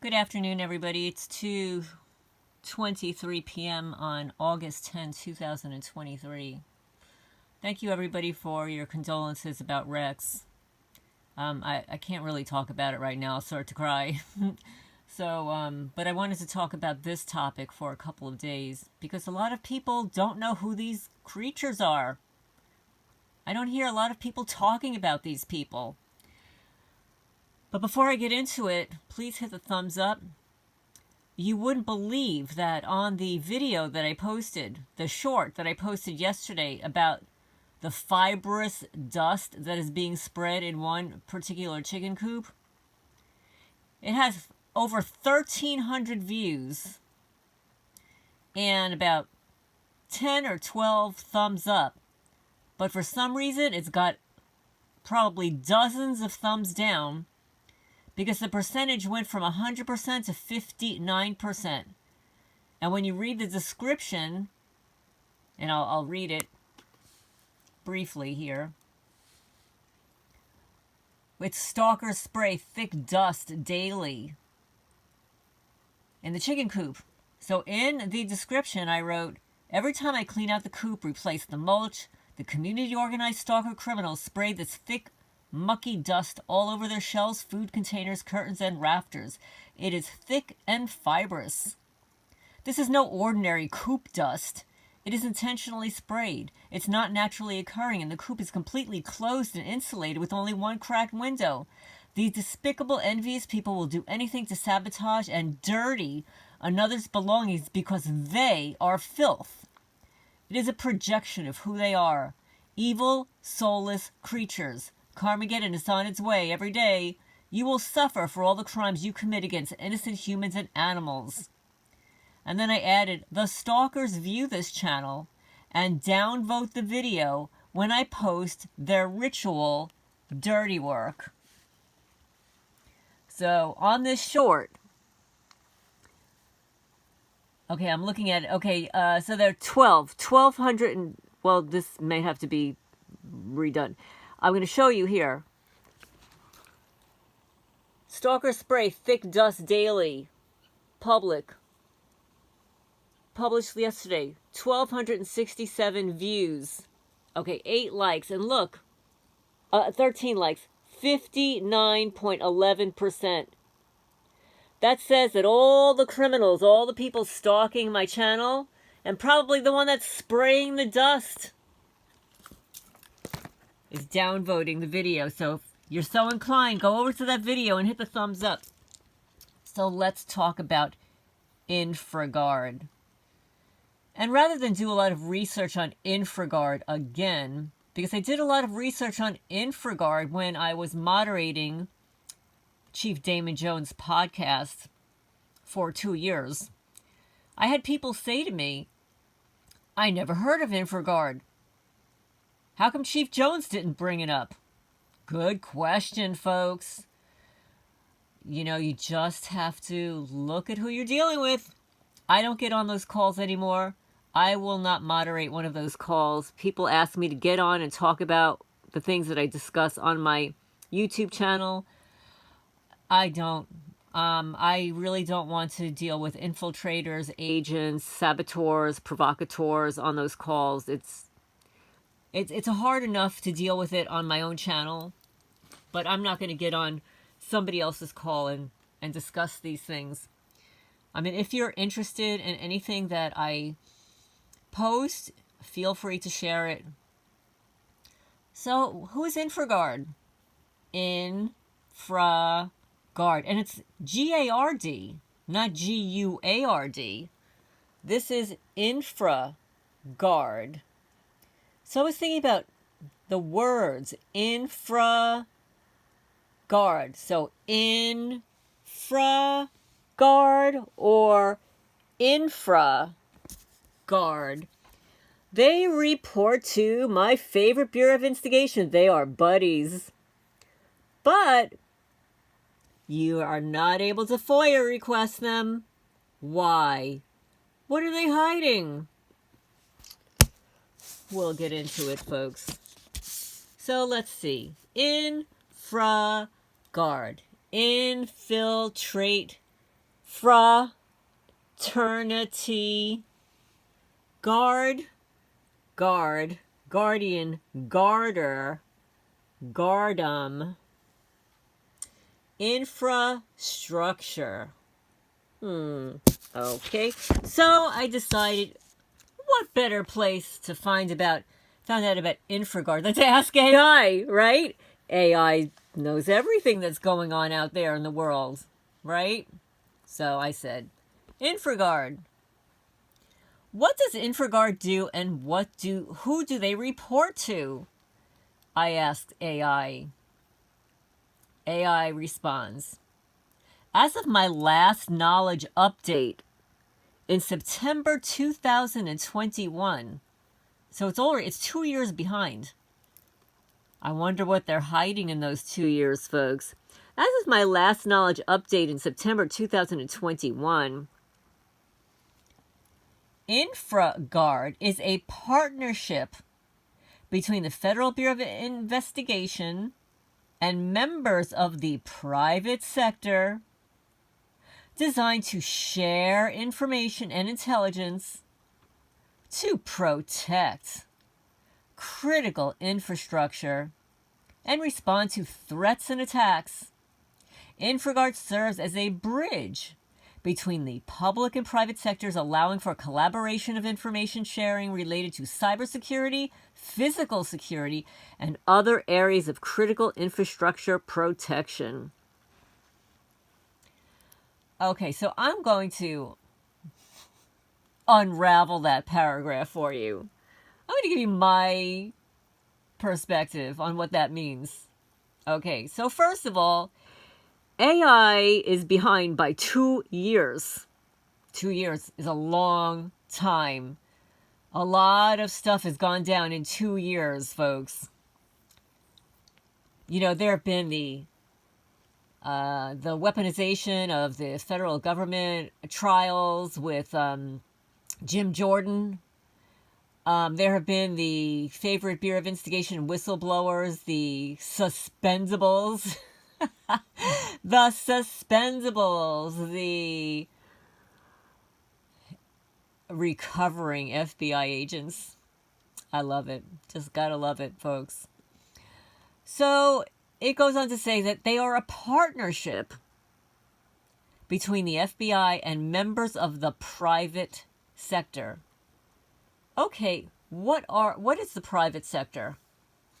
Good afternoon, everybody. It's 2:23 p.m. on August 10, 2023. Thank you, everybody, for your condolences about Rex. I can't really talk about it right now. I'll start to cry. But I wanted to talk about this topic for a couple of days because a lot of people don't know who these creatures are. I don't hear a lot of people talking about these people. But before I get into it, please hit the thumbs up. You wouldn't believe that on the video that I posted, the short that I posted yesterday about the fibrous dust that is being spread in one particular chicken coop, it has over 1,300 views and about 10 or 12 thumbs up. But for some reason, it's got probably dozens of thumbs down, because the percentage went from 100% to 59%. And when you read the description, and I'll read it briefly here. It's stalkers spray thick dust daily in the chicken coop. So in the description I wrote, every time I clean out the coop, replace the mulch, the community organized stalker criminals spray this thick mucky dust all over their shelves, food containers, curtains, and rafters. It is thick and fibrous. This is no ordinary coop dust. It is intentionally sprayed. It's not naturally occurring, and the coop is completely closed and insulated with only one cracked window. These despicable, envious people will do anything to sabotage and dirty another's belongings because they are filth. It is a projection of who they are. Evil, soulless creatures. Carmageddon is on its way every day. You will suffer for all the crimes you commit against innocent humans and animals. And then I added, the stalkers view this channel and downvote the video when I post their ritual dirty work. So on this short, okay, I'm looking at it. Okay, so there are 1,200, and, well, this may have to be redone. I'm going to show you here. Stalker spray thick dust daily. Public. Published yesterday. 1,267 views. Okay, 8 likes. And look, 13 likes. 59.11%. That says that all the criminals, all the people stalking my channel, and probably the one that's spraying the dust, is downvoting the video. So if you're so inclined, go over to that video and hit the thumbs up. So let's talk about InfraGard. And rather than do a lot of research on InfraGard again, because I did a lot of research on InfraGard when I was moderating Chief Damon Jones' podcast for 2 years, I had people say to me, I never heard of InfraGard. How come Chief Jones didn't bring it up? Good question, folks. You know, you just have to look at who you're dealing with. I don't get on those calls anymore. I will not moderate one of those calls. People ask me to get on and talk about the things that I discuss on my YouTube channel. I don't. I really don't want to deal with infiltrators, agents, saboteurs, provocateurs on those calls. It's hard enough to deal with it on my own channel, but I'm not going to get on somebody else's call and discuss these things. I mean, if you're interested in anything that I post, feel free to share it. So, who is InfraGard? InfraGard. And it's G-A-R-D, not G-U-A-R-D. This is InfraGard. So I was thinking about the words InfraGard. So InfraGard or InfraGard. They report to my favorite Bureau of Investigation. They are buddies. But you are not able to FOIA request them. Why? What are they hiding? We'll get into it, folks. So let's see. InfraGard. Infiltrate Fraternity, guard, guard, guardian, garter, guardum, infrastructure. Okay, so I decided, what better place to found out about InfraGard than to ask AI, right? AI knows everything that's going on out there in the world, right? So I said, InfraGard. What does InfraGard do, and who do they report to? I asked AI. AI responds, as of my last knowledge update in September 2021, so it's 2 years behind. I wonder what they're hiding in those 2 years, folks. As of my last knowledge update in September 2021, InfraGard is a partnership between the Federal Bureau of Investigation and members of the private sector, designed to share information and intelligence to protect critical infrastructure and respond to threats and attacks. InfraGard serves as a bridge between the public and private sectors, allowing for collaboration of information sharing related to cybersecurity, physical security, and other areas of critical infrastructure protection. Okay, so I'm going to unravel that paragraph for you. I'm going to give you my perspective on what that means. Okay, so first of all, AI is behind by 2 years. 2 years is a long time. A lot of stuff has gone down in 2 years, folks. You know, there have been the weaponization of the federal government trials with Jim Jordan. There have been the favorite Bureau of Investigation whistleblowers, the suspendables. The suspendables, the recovering FBI agents. I love it. Just gotta love it, folks. So it goes on to say that they are a partnership between the FBI and members of the private sector. Okay, what is the private sector?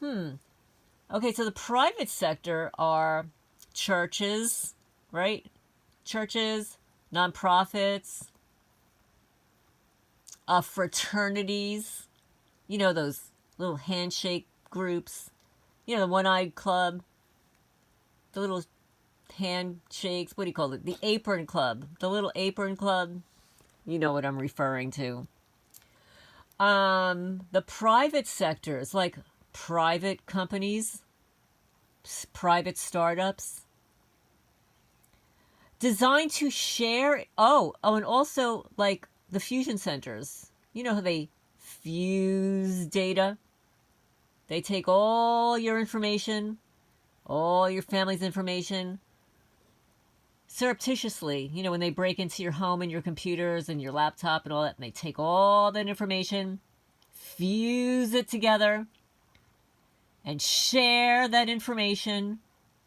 Okay, so the private sector are churches, right? Churches, nonprofits, fraternities, you know, those little handshake groups, you know, the one-eyed club, the little handshakes, what do you call it? The apron club, the little apron club. You know what I'm referring to. The private sectors, like private companies, private startups, designed to share, and also like the fusion centers. You know how they fuse data? They take all your information, all your family's information, surreptitiously, you know, when they break into your home and your computers and your laptop and all that, and they take all that information, fuse it together, and share that information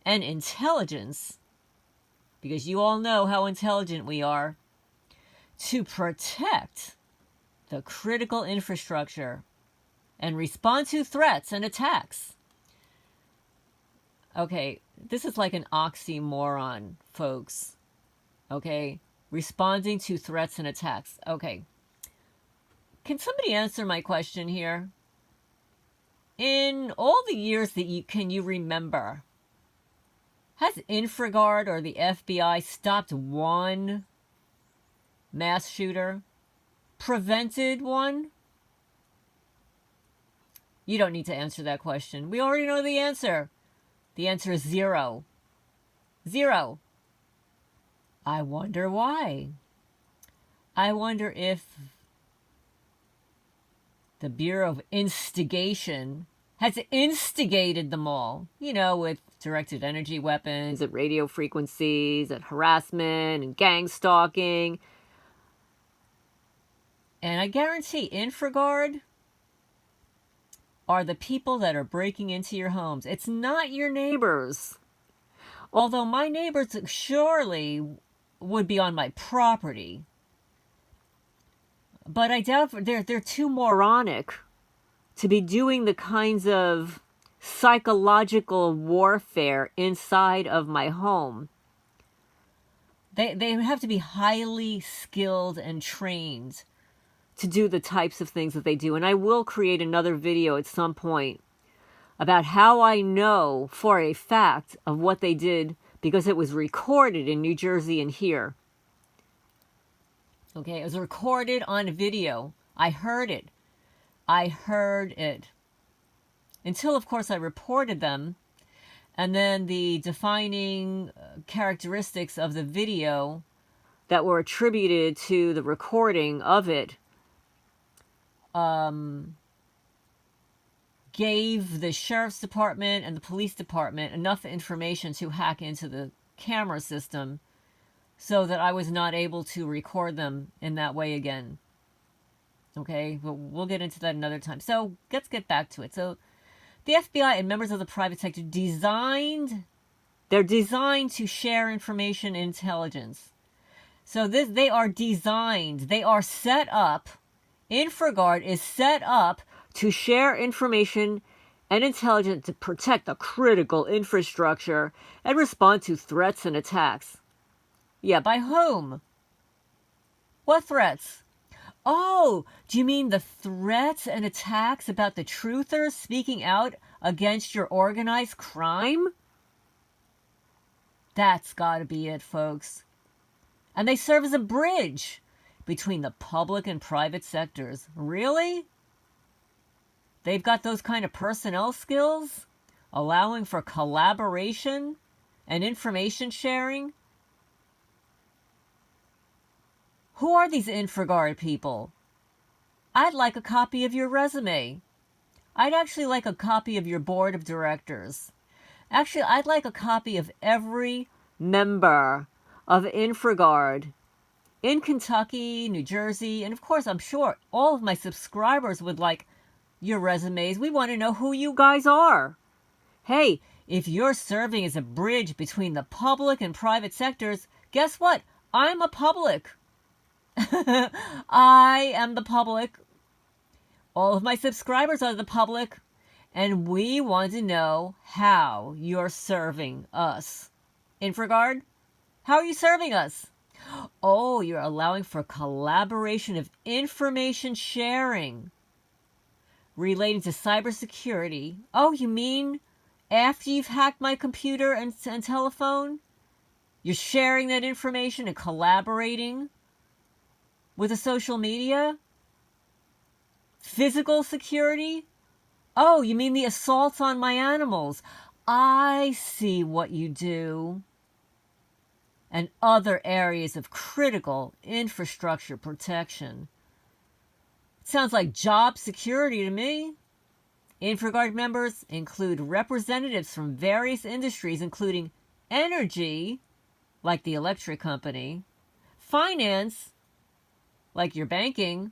and intelligence, because you all know how intelligent we are, to protect the critical infrastructure and respond to threats and attacks. Okay, this is like an oxymoron, folks. Okay, responding to threats and attacks. Okay, can somebody answer my question here? In all the years that you remember, has InfraGard or the FBI stopped one mass shooter? Prevented one? You don't need to answer that question. We already know the answer. The answer is 0. 0. I wonder why. I wonder if the Bureau of Instigation has instigated them all, you know, with directed energy weapons, at radio frequencies, at harassment and gang stalking. And I guarantee InfraGard are the people that are breaking into your homes. It's not your neighbors. Although my neighbors surely would be on my property. But I doubt they're too moronic to be doing the kinds of psychological warfare inside of my home. They have to be highly skilled and trained to do the types of things that they do. And I will create another video at some point about how I know for a fact of what they did, because it was recorded in New Jersey and here. Okay, it was recorded on video. I heard it. Until, of course, I reported them. And then the defining characteristics of the video that were attributed to the recording of it gave the sheriff's department and the police department enough information to hack into the camera system so that I was not able to record them in that way again. Okay, but we'll get into that another time. So let's get back to it. So the FBI and members of the private sector they're designed to share information and intelligence. So they are designed, they are set up, InfraGard is set up to share information and intelligence to protect the critical infrastructure and respond to threats and attacks. Yeah, by whom? What threats? Oh, do you mean the threats and attacks about the truthers speaking out against your organized crime? That's got to be it, folks. And they serve as a bridge between the public and private sectors. Really? They've got those kind of personnel skills, allowing for collaboration and information sharing? Who are these InfraGard people? I'd like a copy of your resume. I'd actually like a copy of your board of directors. Actually, I'd like a copy of every member of InfraGard in Kentucky, New Jersey, and of course, I'm sure all of my subscribers would like your resumes. We want to know who you guys are. Hey, if you're serving as a bridge between the public and private sectors, guess what? I'm a public. I am the public. All of my subscribers are the public. And we want to know how you're serving us. InfraGard, how are you serving us? Oh, you're allowing for collaboration of information sharing relating to cybersecurity. Oh, you mean after you've hacked my computer and telephone? You're sharing that information and collaborating with the social media? Physical security? Oh, you mean the assaults on my animals? I see what you do. And other areas of critical infrastructure protection. It sounds like job security to me. InfraGard members include representatives from various industries, including energy, like the electric company, finance, like your banking,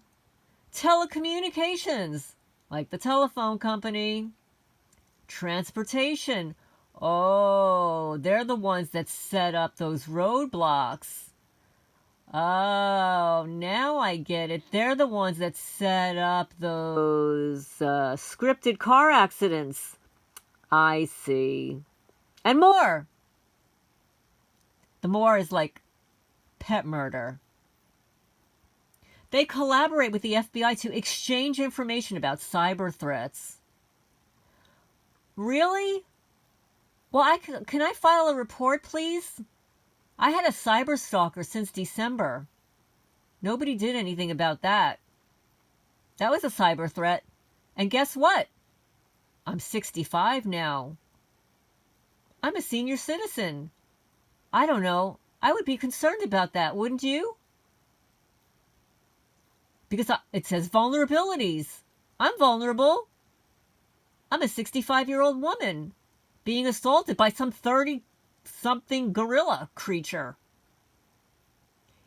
telecommunications, like the telephone company, transportation. Oh, they're the ones that set up those roadblocks. Oh, now I get it. They're the ones that set up those scripted car accidents. I see. And more. The more is like pet murder. They collaborate with the FBI to exchange information about cyber threats. Really? Well, can I file a report, please? I had a cyber stalker since December. Nobody did anything about that. That was a cyber threat. And guess what? I'm 65 now. I'm a senior citizen. I don't know. I would be concerned about that, wouldn't you? Because it says vulnerabilities. I'm vulnerable. I'm a 65-year-old woman. being assaulted by some 30-something gorilla creature.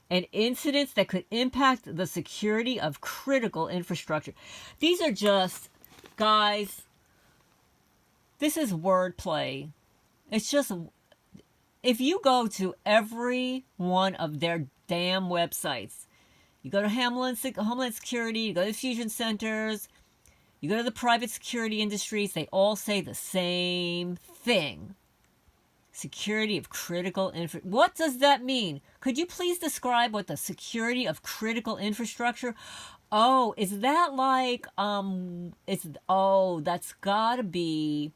And incidents that could impact the security of critical infrastructure. These are just, guys, this is wordplay. It's just, if you go to every one of their damn websites, you go to Homeland Security, you go to fusion centers, you go to the private security industries, they all say the same thing. Security of critical infrastructure. What does that mean? Could you please describe what the security of critical infrastructure? Oh, is that like, that's gotta be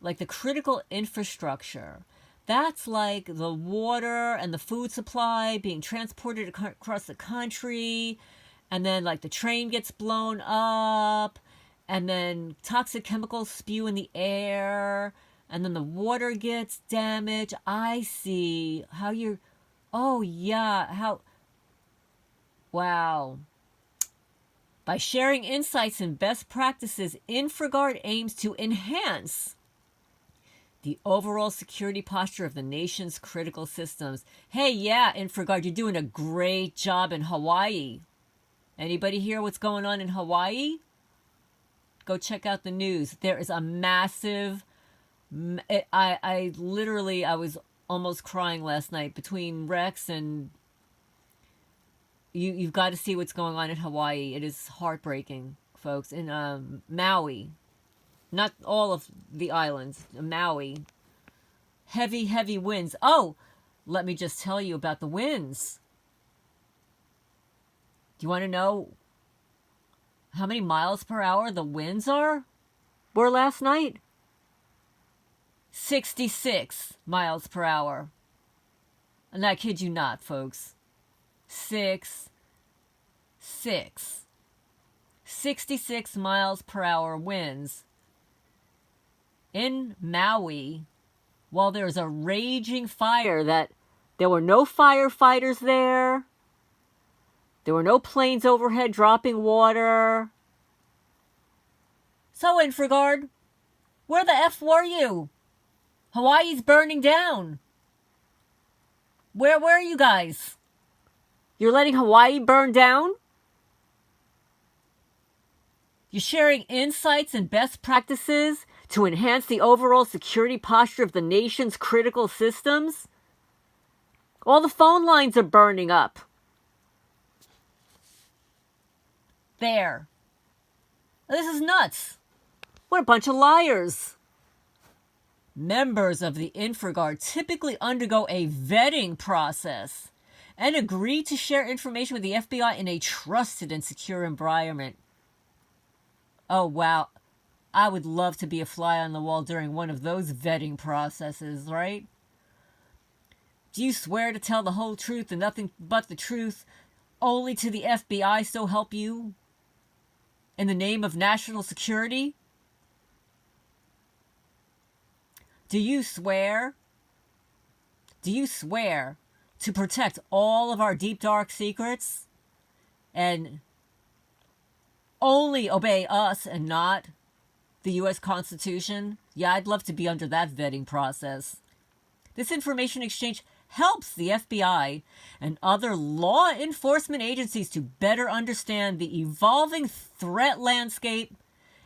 like the critical infrastructure. That's like the water and the food supply being transported across the country, and then like the train gets blown up, and then toxic chemicals spew in the air, and then the water gets damaged. I see how you're, oh yeah, how, wow. By sharing insights and best practices, InfraGard aims to enhance the overall security posture of the nation's critical systems. Hey, yeah, InfraGard, you're doing a great job in Hawaii. Anybody hear what's going on in Hawaii? Go check out the news. There is a massive, I was almost crying last night between Rex and you've got to see what's going on in Hawaii. It is heartbreaking, folks. In Maui, not all of the islands, Maui. Heavy, heavy winds. Oh, let me just tell you about the winds. Do you want to know how many miles per hour the winds were last night? 66 miles per hour. And I kid you not, folks. 66 miles per hour winds in Maui while there's a raging fire that there were no firefighters there. There were no planes overhead dropping water. So, InfraGard, where the F were you? Hawaii's burning down. Where were you guys? You're letting Hawaii burn down? You're sharing insights and best practices to enhance the overall security posture of the nation's critical systems? All the phone lines are burning up. There. This is nuts. What a bunch of liars. Members of the InfraGard typically undergo a vetting process and agree to share information with the FBI in a trusted and secure environment. Oh, wow. I would love to be a fly on the wall during one of those vetting processes, right? Do you swear to tell the whole truth and nothing but the truth only to the FBI, so help you? In the name of national security? Do you swear? Do you swear to protect all of our deep, dark secrets and only obey us and not the U.S. Constitution? Yeah, I'd love to be under that vetting process. This information exchange helps the FBI and other law enforcement agencies to better understand the evolving threat landscape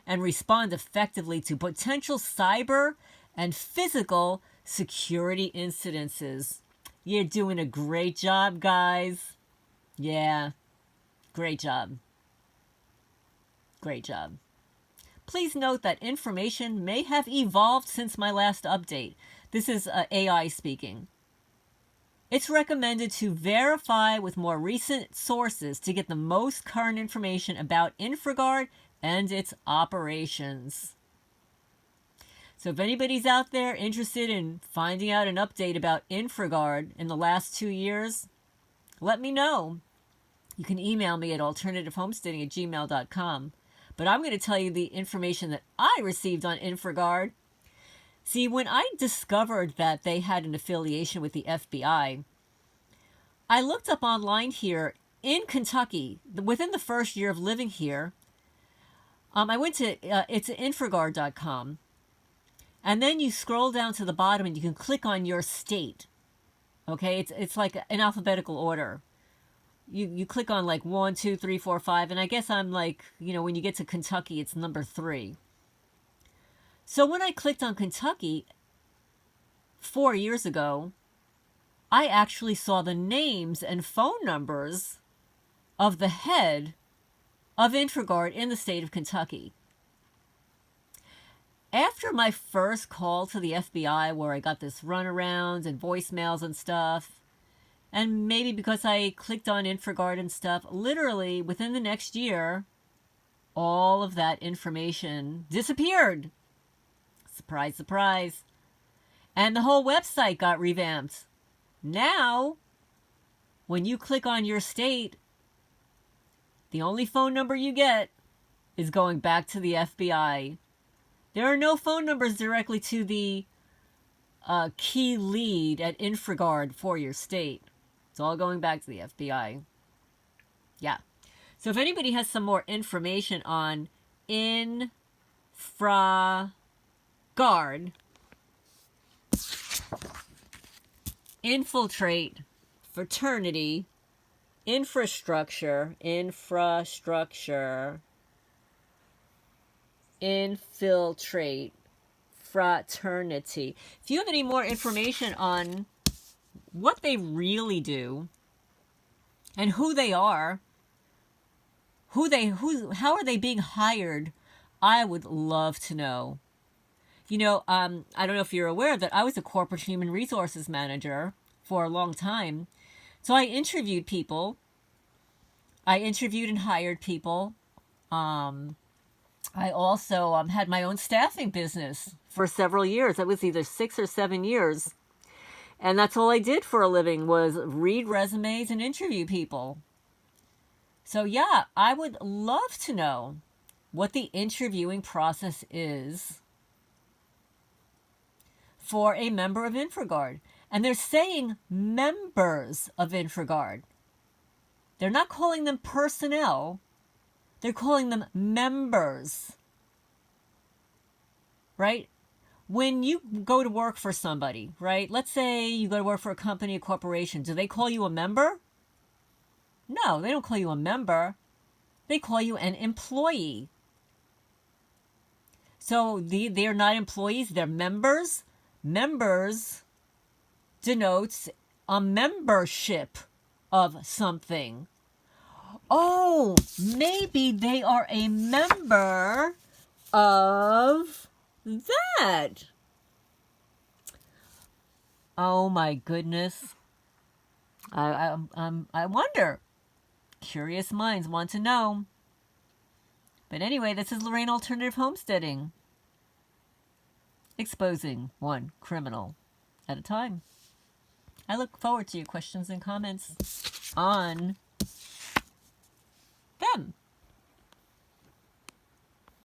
and respond effectively to potential cyber and physical security incidences. You're doing a great job, guys. Yeah, great job. Great job. Please note that information may have evolved since my last update. This is AI speaking. It's recommended to verify with more recent sources to get the most current information about InfraGard and its operations. So if anybody's out there interested in finding out an update about InfraGard in the last 2 years, let me know. You can email me at alternativehomesteading@gmail.com. But I'm going to tell you the information that I received on InfraGard. See, when I discovered that they had an affiliation with the FBI, I looked up online here in Kentucky, within the first year of living here. I went to, it's infragard.com. And then you scroll down to the bottom and you can click on your state. Okay, it's like in alphabetical order. You click on like 1, 2, 3, 4, 5, and I guess I'm like, when you get to Kentucky, it's number 3. So when I clicked on Kentucky 4 years ago, I actually saw the names and phone numbers of the head of InfraGard in the state of Kentucky. After my first call to the FBI, where I got this runaround and voicemails and stuff, and maybe because I clicked on InfraGard and stuff, literally within the next year, all of that information disappeared. Surprise, surprise. And the whole website got revamped. Now, when you click on your state, the only phone number you get is going back to the FBI. There are no phone numbers directly to the key lead at InfraGard for your state. It's all going back to the FBI. Yeah. So if anybody has some more information on InfraGard, infiltrate, fraternity, infrastructure, infiltrate, fraternity. If you have any more information on what they really do and who they are, how are they being hired, I would love to know. I don't know if you're aware that I was a corporate human resources manager for a long time. So I interviewed people. I interviewed and hired people. I also had my own staffing business for several years. That was either 6 or 7 years. And that's all I did for a living was read resumes and interview people. So yeah, I would love to know what the interviewing process is for a member of InfraGard. And they're saying members of InfraGard. They're not calling them personnel. They're calling them members. Right? When you go to work for somebody, right? Let's say you go to work for a company, a corporation. Do they call you a member? No, they don't call you a member. They call you an employee. So they're not employees, they're members. Members denotes a membership of something. Oh, maybe they are a member of that. Oh my goodness. I wonder. Curious minds want to know. But anyway, this is Lorraine Alternative Homesteading. Exposing one criminal at a time. I look forward to your questions and comments on them.